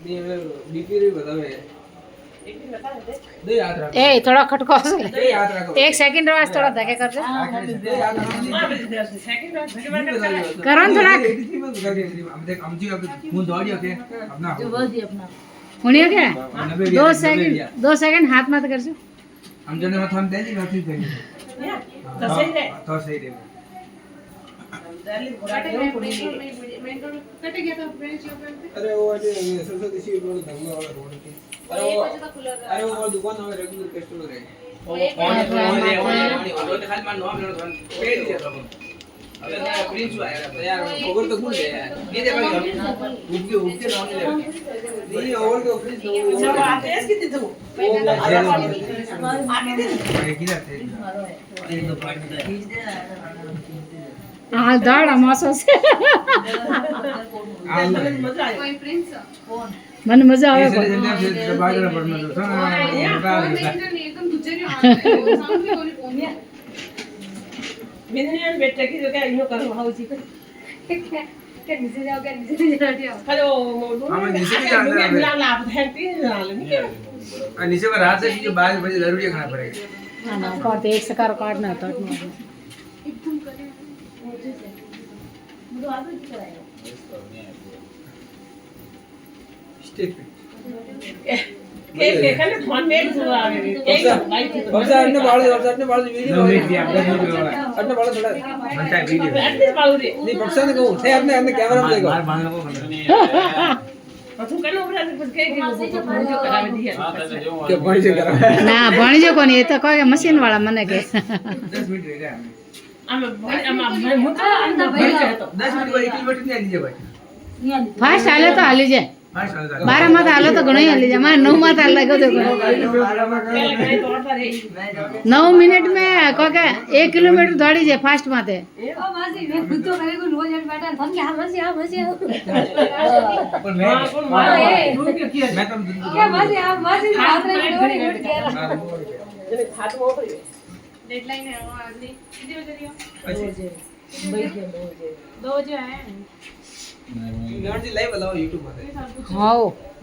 BP भी बतावे दे याद रखो ए थोड़ा खटको से दे याद रखो एक सेकंड वास्ते थोड़ा धक्के कर दे दे याद रखो करो न थोड़ा हम देख हम जी अब मुंह दौड़ी के अपना हुनियो क्या 2 सेकंड हाथ मत करजो हम जने मत हम दे दी नहीं दे तो सही रे तो सही रे अरे वो सरस्वती सी रोड धंगा वाला रोड के अरे वो दुकान हमें रेगुलर कस्टमर है वो तो खाली मान नाम लेना पे दिया तो अबे ना प्रिंस आया यार ओवर तो भूल गया ये दे भाई उनके नाम ले नहीं ओवर के प्रिंस जब आते हैं कितने तो आके दे किधर थे एक दो पार्ट खींच दे हां दाड़ा मासो से कोई प्रिंस कौन मन मजा आवे ये बागरा पड़ना तो एकदम गुजरी आ रहा है सामने कोई फोन बिन्ने बेटा की जो क्या इनो करो हाउसी पे के नीचे जाओ हेलो हमें नीचे भी जाना है मिला लाभ है तीन डाल नहीं क्या नीचे में रात से जो 12 बजे जरूरी खाना पड़ेगा हां ना करते एक सकार काटना तो एकदम करे मुझे से मुझे आदत ही कराया स्टेप के खाने फोन में जुड़ा है एक लाइट वर्षा अन्य बाल वीडियो अन्य बाल थोड़ा बनता है वीडियो ऐसे बालू रे नहीं वर्षा ने कहूं थे अपने अपने कैमरा में देखो तू कनो बड़ा कुछ के जो करावे दिया क्या बड़ी से करा ना भणीजो कोनी ए तो कहे मशीन वाला मने के 10 मिनट रह गया हम मुझे अंदर बैठ जाए तो 10 मिनट भाई किलोमीटर नहीं लीजिए भाई फास्ट हाले तो हाली जाए हां चल 12 मत हालो तो घणो हाली जाए मारे 9 मत हाल लागो तो 9 मिनट में कहे 1 किलोमीटर दौड़ी जाए फास्ट माते ओ मासी मैं खुद तो करे को रोज बैठा थन के हां मासी पर मैं मैं तुम क्या मासी आप मासी हाथ में दौड़ी उठ गया हाथ में उठ डेडलाइन है वो अगली कितने बजे रही हो गाड़ी लाइव लगाओ YouTube पे हां